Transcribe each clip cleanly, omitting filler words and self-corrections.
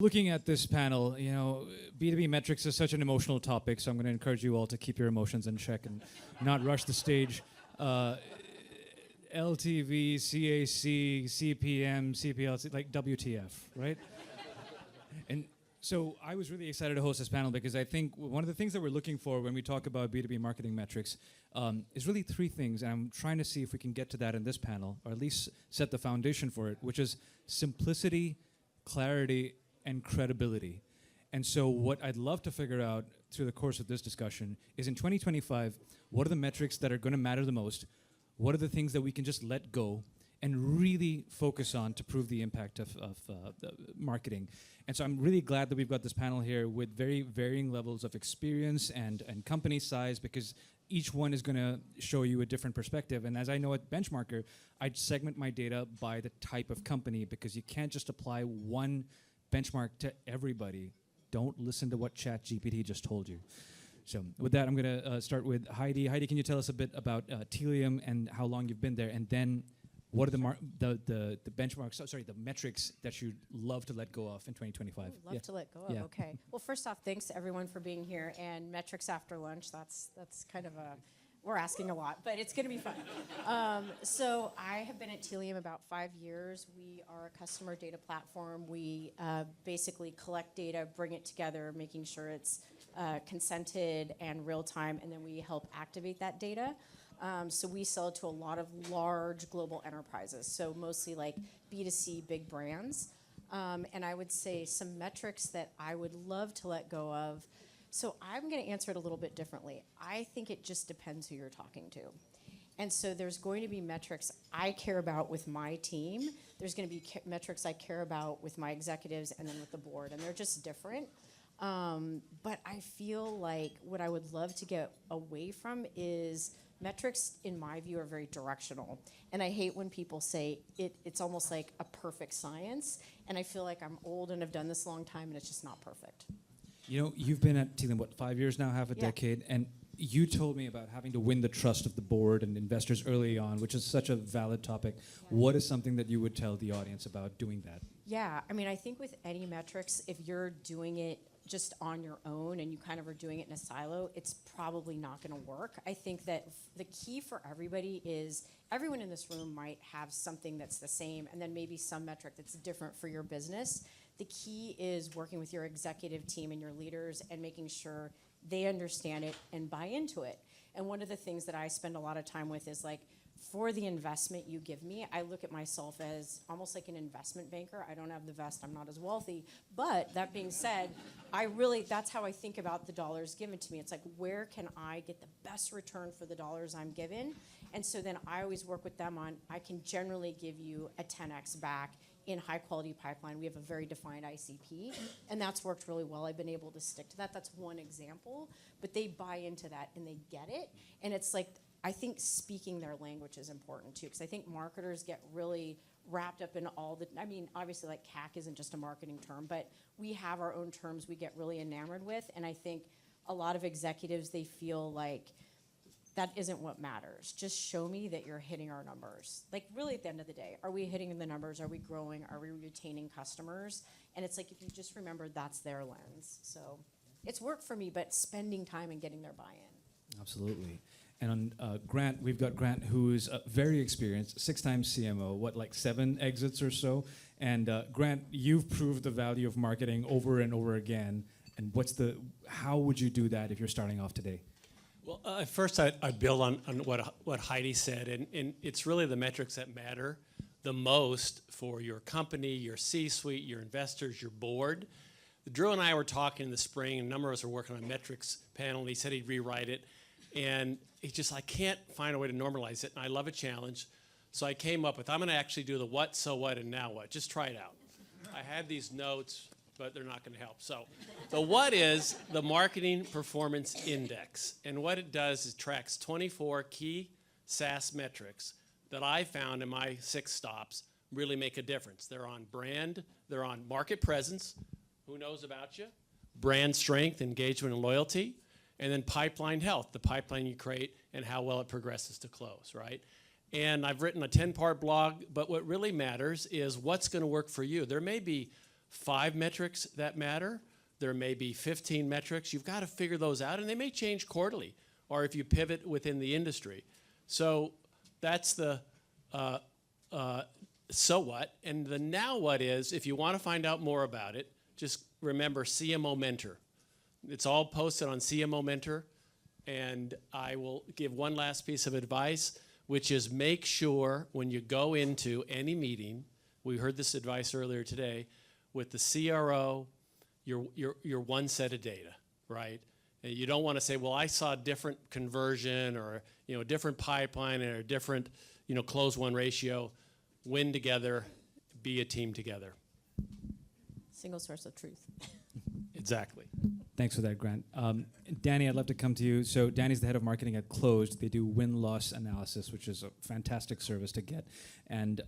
Looking at this panel, B2B metrics is such an emotional topic, so I'm going to encourage you all to keep your emotions in check and not rush the stage. LTV, CAC, CPM, CPLC, like WTF, right? And so I was really excited to host this panel because I think one of the things that we're looking for when we talk about B2B marketing metrics is really three things, and I'm trying to see if we can get to that in this panel, or at least set the foundation for it, which is simplicity, clarity, and credibility. And so what I'd love to figure out through the course of this discussion is in 2025, what are the metrics that are going to matter the most? What are the things that we can just let go and really focus on to prove the impact of the marketing? And so I'm really glad that we've got this panel here with very varying levels of experience and company size, because each one is going to show you a different perspective. And as I know at Benchmarker, I'd segment my data by the type of company, because you can't just apply one benchmark to everybody. Don't listen to what ChatGPT just told you. So with that, I'm going to start with Heidi. Heidi, can you tell us a bit about Telium and how long you've been there? And then what are the benchmarks, the metrics that you'd love to let go of in 2025? Love to let go of, okay. Well, first off, thanks to everyone for being here. And metrics after lunch, that's kind of we're asking a lot, but it's going to be fun. So I have been at Telium about 5 years. We are a customer data platform. We basically collect data, bring it together, making sure it's consented and real time, and then we help activate that data. So we sell to a lot of large global enterprises, so mostly like B2C big brands. And I would say some metrics that I would love to let go of. So I'm going to answer it a little bit differently. I think it just depends who you're talking to. And so there's going to be metrics I care about with my team. There's going to be metrics I care about with my executives and then with the board, and they're just different. But I feel like what I would love to get away from is metrics, in my view, are very directional. And I hate when people say it's almost like a perfect science. And I feel like I'm old and have done this a long time, and it's just not perfect. You've been at Telium, 5 years now, half a decade, and you told me about having to win the trust of the board and investors early on, which is such a valid topic. Yeah. What is something that you would tell the audience about doing that? Yeah, I mean, I think with any metrics, if you're doing it just on your own and you kind of are doing it in a silo, it's probably not going to work. I think that the key for everybody is everyone in this room might have something that's the same, and then maybe some metric that's different for your business. The key is working with your executive team and your leaders and making sure they understand it and buy into it. And one of the things that I spend a lot of time with is like, for the investment you give me, I look at myself as almost like an investment banker. I don't have the vest, I'm not as wealthy. But that being said, that's how I think about the dollars given to me. It's like, where can I get the best return for the dollars I'm given? And so then I always work with them on, I can generally give you a 10x back in high quality pipeline. We have a very defined ICP, and that's worked really well. I've been able to stick to that. That's one example, but they buy into that and they get it. And it's like, I think speaking their language is important too, because I think marketers get really wrapped up in obviously like CAC isn't just a marketing term, but we have our own terms we get really enamored with. And I think a lot of executives, they feel like that isn't what matters. Just show me that you're hitting our numbers. Like really at the end of the day, are we hitting the numbers? Are we growing? Are we retaining customers? And it's like, if you just remember that's their lens. So it's worked for me, but spending time and getting their buy-in. Absolutely. And on Grant, we've got Grant, who is very experienced, 6-time CMO, 7 exits or so. And Grant, you've proved the value of marketing over and over again. And how would you do that if you're starting off today? Well, first I'd build on what Heidi said, and it's really the metrics that matter the most for your company, your C-suite, your investors, your board. Drew and I were talking in the spring, and a number of us were working on a metrics panel, and he said he'd rewrite it. And he's just, I can't find a way to normalize it, and I love a challenge. So I came up with, I'm going to actually do the what, so what, and now what. Just try it out. I had these notes, but they're not going to help. So the what is the Marketing Performance Index. And what it does is tracks 24 key SaaS metrics that I found in my 6 stops really make a difference. They're on brand, they're on market presence, who knows about you, brand strength, engagement, and loyalty, and then pipeline health, the pipeline you create and how well it progresses to close, right? And I've written a 10-part blog, but what really matters is what's going to work for you. There may be 5 metrics that matter. There may be 15 metrics. You've got to figure those out, and they may change quarterly, or if you pivot within the industry. So that's the so what. And the now what is, if you want to find out more about it, just remember CMO Mentor. It's all posted on CMO Mentor. And I will give one last piece of advice, which is make sure when you go into any meeting, we heard this advice earlier today, with the CRO, you're one set of data, right? And you don't want to say, well, I saw a different conversion or a different pipeline or a different close-one ratio. Win together, be a team together. Single source of truth. Exactly. Thanks for that, Grant. Danny, I'd love to come to you. So Danny's the head of marketing at Closed. They do win-loss analysis, which is a fantastic service to get. And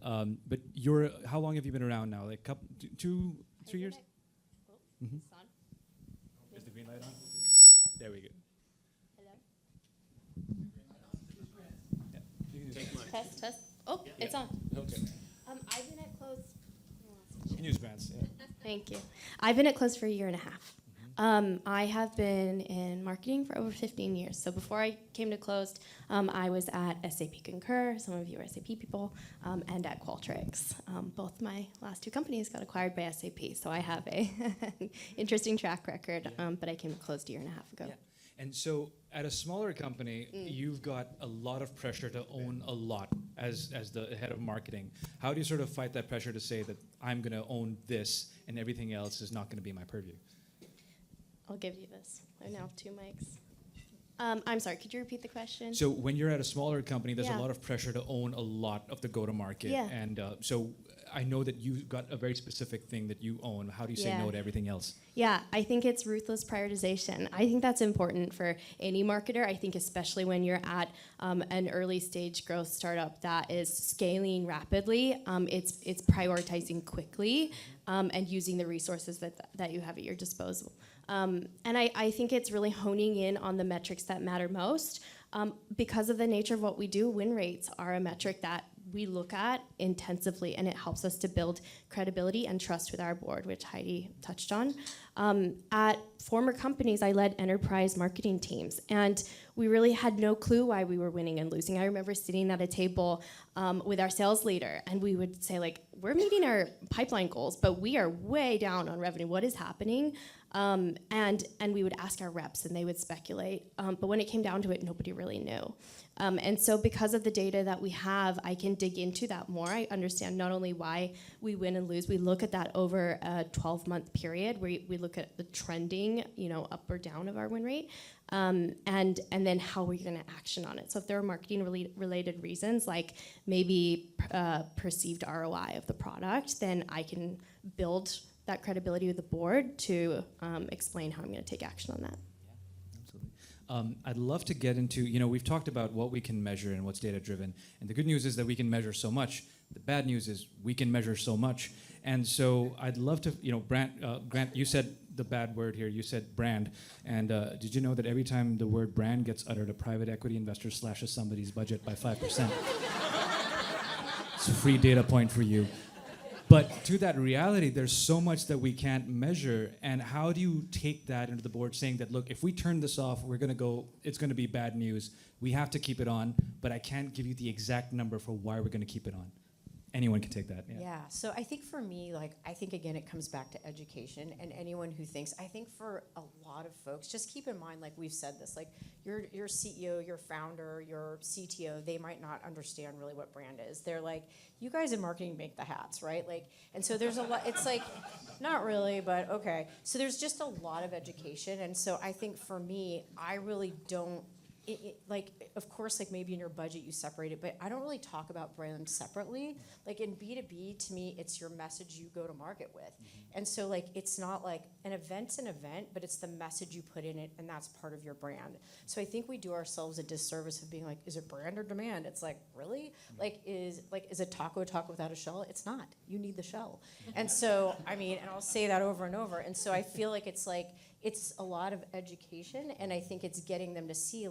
but how long have you been around now? Like 2, 3 years? It's on. Is the green light on? Yeah. There we go. Hello? Take Test. Oh, it's on. Okay. I've been at Close. You can use Grant's. Yeah. Thank you. I've been at Close for a year and a half. I have been in marketing for over 15 years. So before I came to Closed, I was at SAP Concur, some of you are SAP people, and at Qualtrics. Both my last 2 companies got acquired by SAP, so I have a interesting track record, but I came to Closed a year and a half ago. Yeah. And so at a smaller company, you've got a lot of pressure to own a lot as the head of marketing. How do you sort of fight that pressure to say that I'm going to own this and everything else is not going to be my purview? I'll give you this. I now have 2 mics. I'm sorry, could you repeat the question? So when you're at a smaller company, there's Yeah. a lot of pressure to own a lot of the go-to-market. Yeah. And so I know that you've got a very specific thing that you own. How do you say Yeah. no to everything else? Yeah, I think it's ruthless prioritization. I think that's important for any marketer. I think especially when you're at an early stage growth startup that is scaling rapidly, it's prioritizing quickly and using the resources that you have at your disposal. And I think it's really honing in on the metrics that matter most. Because of the nature of what we do, win rates are a metric that we look at intensively, and it helps us to build credibility and trust with our board, which Heidi touched on. At former companies, I led enterprise marketing teams, and we really had no clue why we were winning and losing. I remember sitting at a table with our sales leader, and we would say, like, we're meeting our pipeline goals, but we are way down on revenue. What is happening? And we would ask our reps, and they would speculate. But when it came down to it, nobody really knew. And so because of the data that we have, I can dig into that more. I understand not only why we win and lose, we look at that over a 12-month period where we look at the trending, up or down of our win rate, and then how we're going to action on it. So if there are marketing related reasons, like maybe perceived ROI of the product, then I can build that credibility with the board to explain how I'm going to take action on that. I'd love to get into, we've talked about what we can measure and what's data-driven. And the good news is that we can measure so much. The bad news is we can measure so much. And so I'd love to, Grant, you said the bad word here. You said brand. And did you know that every time the word brand gets uttered, a private equity investor slashes somebody's budget by 5%? It's a free data point for you. But to that reality, there's so much that we can't measure. And how do you take that into the board saying that, look, if we turn this off, it's going to be bad news. We have to keep it on, but I can't give you the exact number for why we're going to keep it on. Anyone can take that. Yeah. So I think for me, I think again it comes back to education, and anyone who thinks, I think for a lot of folks, just keep in mind, like we've said this, like your CEO, your founder, your CTO, they might not understand really what brand is. They're like, you guys in marketing make the hats, right? And so there's a lot. It's like, not really, but okay. So there's just a lot of education, and so I think for me, I really don't. Of course, maybe in your budget you separate it, but I don't really talk about brand separately. In B2B, to me, it's your message you go to market with. Mm-hmm. And so it's not like an event's an event, but it's the message you put in it, and that's part of your brand. So I think we do ourselves a disservice of being like, is it brand or demand? It's like, really? Mm-hmm. Is a taco without a shell? It's not. You need the shell. And so, and I'll say that over and over. And so I feel like it's a lot of education, and I think it's getting them to see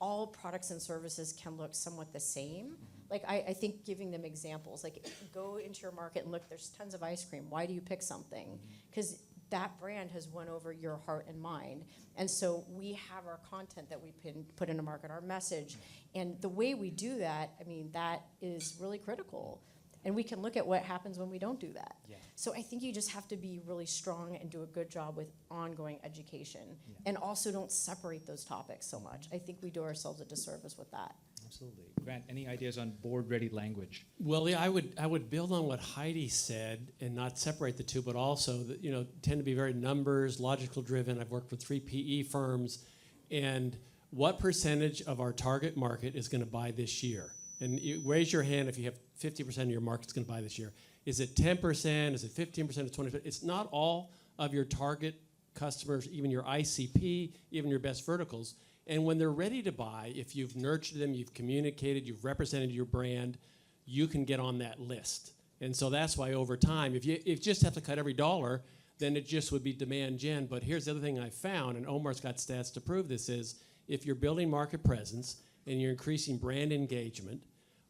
all products and services can look somewhat the same, Like, I think giving them examples, like go into your market and look, there's tons of ice cream. Why do you pick something? Because that brand has won over your heart and mind. And so we have our content that we put into market, our message. And the way we do that, I mean, that is really critical. And we can look at what happens when we don't do that. Yeah. So I think you just have to be really strong and do a good job with ongoing education. Yeah. And also don't separate those topics so much. I think we do ourselves a disservice with that. Absolutely. Grant, any ideas on board-ready language? Well, yeah, I would build on what Heidi said and not separate the two, but also that, tend to be very numbers, logical driven. I've worked with 3 PE firms, and what percentage of our target market is going to buy this year? And you raise your hand if you have 50% of your market's going to buy this year. Is it 10%? Is it 15%? Is it 20%? It's not all of your target customers, even your ICP, even your best verticals. And when they're ready to buy, if you've nurtured them, you've communicated, you've represented your brand, you can get on that list. And so that's why over time, if you just have to cut every dollar, then it just would be demand gen. But here's the other thing I found, and Omar's got stats to prove this, is if you're building market presence and you're increasing brand engagement,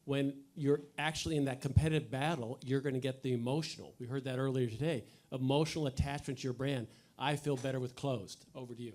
when you're actually in that competitive battle, you're going to get the emotional. We heard that earlier today. Emotional attachment to your brand. I feel better with closed. Over to you.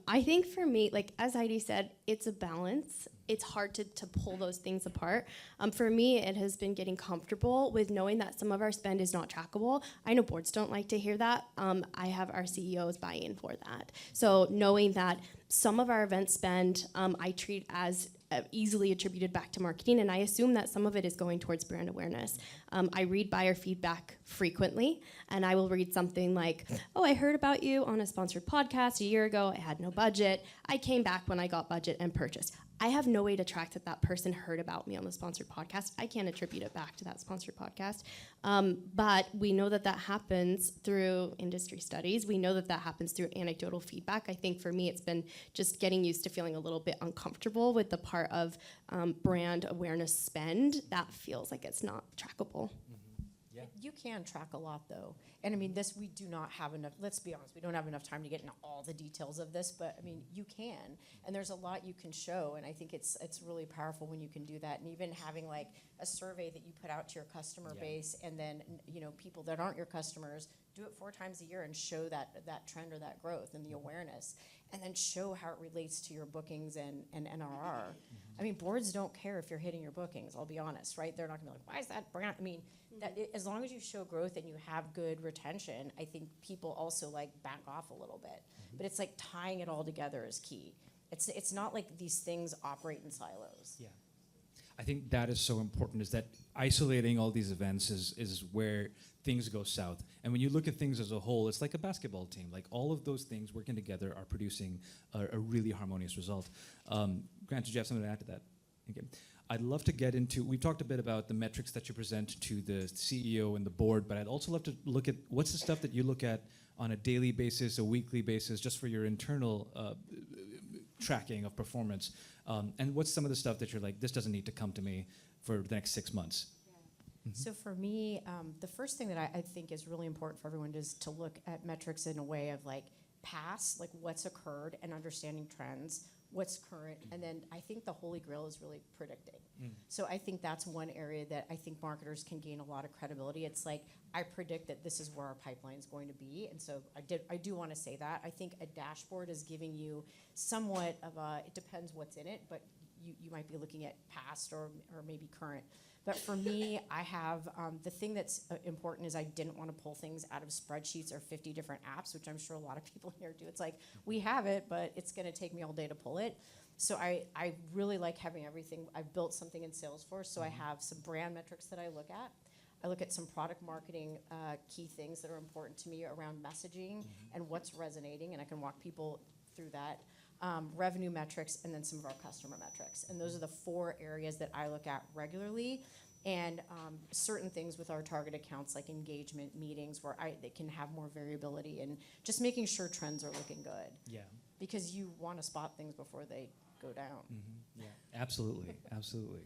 I think for me, like as Heidi said, it's a balance. It's hard to pull those things apart. For me, it has been getting comfortable with knowing that some of our spend is not trackable. I know boards don't like to hear that. I have our CEOs buy in for that. So knowing that some of our event spend I treat as easily attributed back to marketing, and I assume that some of it is going towards brand awareness. I read buyer feedback frequently, and I will read something like, oh, I heard about you on a sponsored podcast a year ago. I had no budget. I came back when I got budget and purchased. I have no way to track that that person heard about me on the sponsored podcast. I can't attribute it back to that sponsored podcast. But we know that that happens through industry studies. We know that that happens through anecdotal feedback. I think for me, it's been just getting used to feeling a little bit uncomfortable with the part of brand awareness spend that feels like it's not trackable. Yeah. You can track a lot, though. And I mean, we do not have enough, let's be honest, we don't have enough time to get into all the details of this, but I mean, you can. And there's a lot you can show, and I think it's really powerful when you can do that. And even having like a survey that you put out to your customer base, and then, people that aren't your customers, do it 4 times a year and show that trend or that growth and the awareness, and then show how it relates to your bookings and NRR. I mean, boards don't care if you're hitting your bookings, I'll be honest, right? They're not gonna be like, why is that brand? I mean, as long as you show growth and you have good retention, I think people also like back off a little bit. But it's like tying it all together is key. It's not like these things operate in silos. Yeah. I think that is so important, is that isolating all these events is where things go south. And when you look at things as a whole, it's like a basketball team. Like all of those things working together are producing a really harmonious result. Grant, did you have something to add to that? Okay. I'd love to get into, we've talked a bit about the metrics that you present to the CEO and the board, but I'd also love to look at what's the stuff that you look at on a daily basis, a weekly basis, just for your internal tracking of performance. And what's some of the stuff that you're like, this doesn't need to come to me for the next 6 months? So for me, the first thing that I think is really important for everyone is to look at metrics in a way of like past, like what's occurred and understanding trends, what's current, and then I think the holy grail is really predicting. So I think that's one area that I think marketers can gain a lot of credibility. It's like, I predict that this is where our pipeline is going to be, and so I do want to say that. I think a dashboard is giving you somewhat of a, it depends what's in it, but you might be looking at past or maybe current. But for me, I have, the thing that's important is I didn't want to pull things out of spreadsheets or 50 different apps, which I'm sure a lot of people here do. It's like, we have it, but it's going to take me all day to pull it. So I really like having everything. I've built something in Salesforce, so I have some brand metrics that I look at. I look at some product marketing key things that are important to me around messaging and what's resonating, and I can walk people through that. Revenue metrics, and then some of our customer metrics. And those are the 4 areas that I look at regularly. And certain things with our target accounts, like engagement meetings, where they can have more variability, and just making sure trends are looking good. Yeah. Because you want to spot things before they go down. Yeah, absolutely, absolutely.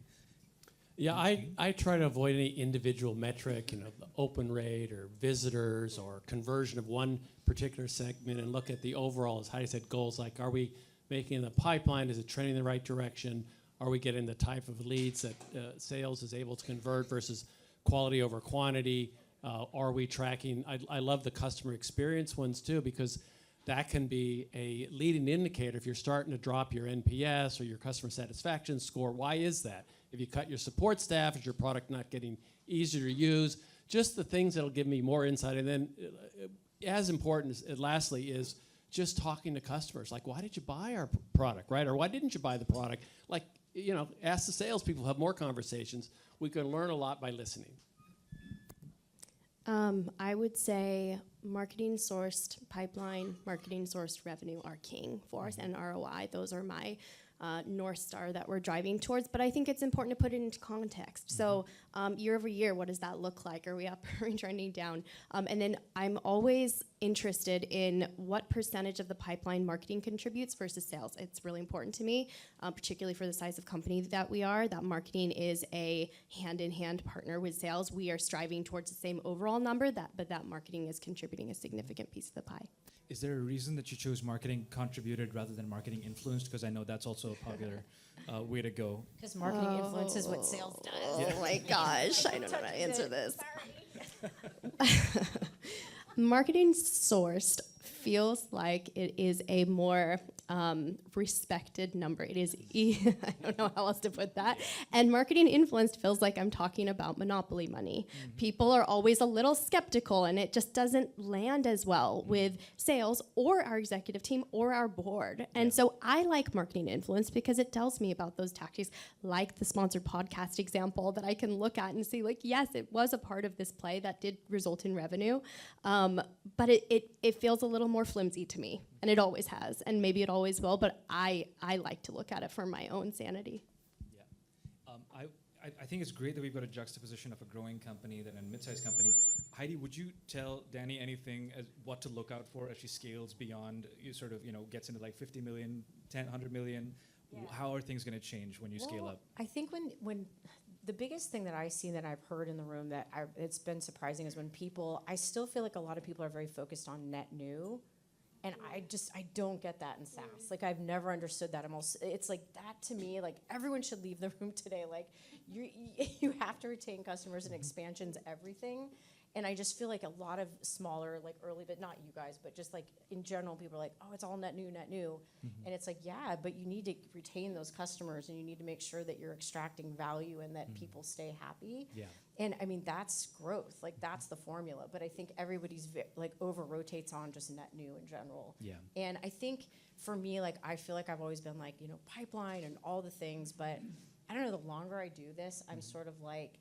Yeah, I try to avoid any individual metric, the open rate or visitors or conversion of one particular segment, and look at the overall, as Heidi said, goals like, are we making the pipeline? Is it trending in the right direction? Are we getting the type of leads that sales is able to convert versus quality over quantity? Are we tracking? I love the customer experience ones too, because that can be a leading indicator if you're starting to drop your NPS or your customer satisfaction score. Why is that? If you cut your support staff, is your product not getting easier to use? Just the things that'll give me more insight. And then as important as lastly is just talking to customers. Like, why did you buy our product, right? Or why didn't you buy the product? Like, ask the salespeople, have more conversations. We can learn a lot by listening. I would say marketing sourced pipeline, marketing sourced revenue are king for us, and ROI. Those are my North Star that we're driving towards. But I think it's important to put it into context. So year over year, what does that look like? Are we up? Are we trending down? And then I'm always interested in what percentage of the pipeline marketing contributes versus sales. It's really important to me, particularly for the size of company that we are, that marketing is a hand-in-hand partner with sales. We are striving towards the same overall number, but that marketing is contributing a significant piece of the pie. Is there a reason that you chose marketing contributed rather than marketing influenced? Because I know that's also a popular way to go. Because marketing influences what sales does. Oh my gosh, I don't know how to answer this. Marketing sourced feels like it is a more respected number. It is, I don't know how else to put that. And marketing influenced feels like I'm talking about monopoly money. People are always a little skeptical, and it just doesn't land as well with sales or our executive team or our board. And so I like marketing influence because it tells me about those tactics, like the sponsored podcast example that I can look at and see, like, yes, it was a part of this play that did result in revenue, but it feels a little more flimsy to me, and it always has, and maybe it always will, but I like to look at it for my own sanity. Yeah. I think it's great that we've got a juxtaposition of a growing company than a mid-sized company. Heidi, would you tell Danny anything as what to look out for as she scales beyond, gets into like 50 million, 10, 100 million? Yeah. How are things going to change when you scale up? I think when the biggest thing that I see that I've heard in the room that it's been surprising is when I still feel like a lot of people are very focused on net new. And I don't get that in SaaS. Like, I've never understood that. It's like that to me, like, everyone should leave the room today. Like, you have to retain customers, and expansion's everything. And I just feel like a lot of smaller, like early, but not you guys, but just like in general, people are like, oh, it's all net new. And it's like, yeah, but you need to retain those customers, and you need to make sure that you're extracting value and that people stay happy. Yeah. And I mean, that's growth. Like, that's the formula. But I think everybody's over rotates on just net new in general. Yeah. And I think for me, like, I feel like I've always been like, pipeline and all the things, but I don't know, the longer I do this, I'm sort of like,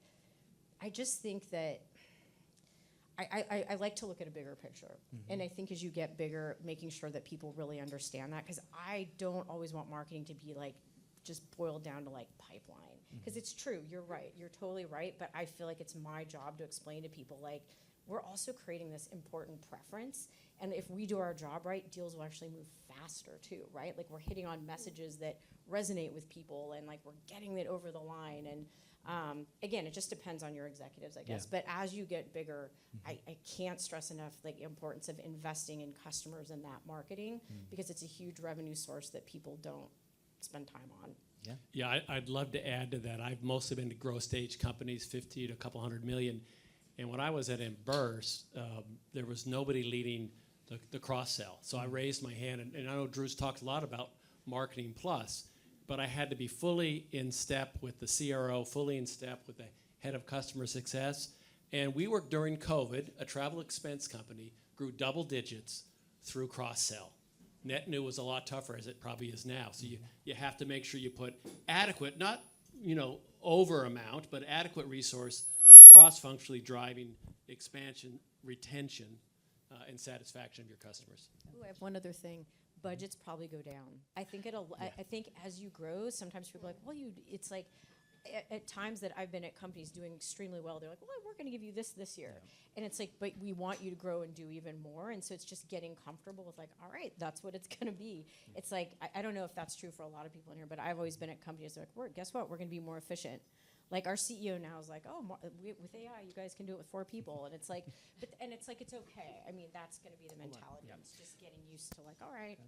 I just think that I like to look at a bigger picture. And I think as you get bigger, making sure that people really understand that, because I don't always want marketing to be like just boiled down to like pipeline. Because it's true, you're right, you're totally right, but I feel like it's my job to explain to people, like, we're also creating this important preference, and if we do our job right, deals will actually move faster too, right? Like, we're hitting on messages that resonate with people, and like, we're getting it over the line. And again, it just depends on your executives, I guess. Yeah. But as you get bigger, I can't stress enough the importance of investing in customers and that marketing, because it's a huge revenue source that people don't spend time on. Yeah. Yeah, I'd love to add to that. I've mostly been to growth stage companies, 50 to a couple $100 million. And when I was at Emburse, there was nobody leading the cross-sell. So I raised my hand, and I know Drew's talked a lot about Marketing Plus, but I had to be fully in step with the CRO, fully in step with the head of customer success. And we worked during COVID, a travel expense company, grew double digits through cross-sell. Net new was a lot tougher, as it probably is now. So you have to make sure you put adequate, not over amount, but adequate resource, cross-functionally driving expansion, retention, and satisfaction of your customers. Ooh, I have one other thing. Budgets probably go down. I think I think as you grow, sometimes people are like, well, it's like, at times that I've been at companies doing extremely well, they're like, well, we're going to give you this year. Yeah. And it's like, but we want you to grow and do even more. And so it's just getting comfortable with like, all right, that's what it's going to be. Yeah. It's like, I don't know if that's true for a lot of people in here, but I've always been at companies that are like, guess what? We're going to be more efficient. Like, our CEO now is like, oh, with AI, you guys can do it with 4 people. And it's like, it's okay. I mean, that's going to be the mentality. Yeah. It's just getting used to like, all right.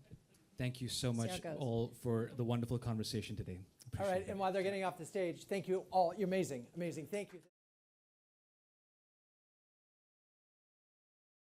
Thank you so See how much it goes. all for the wonderful conversation today. All right, and while they're getting off the stage, thank you all. You're amazing, amazing. Thank you.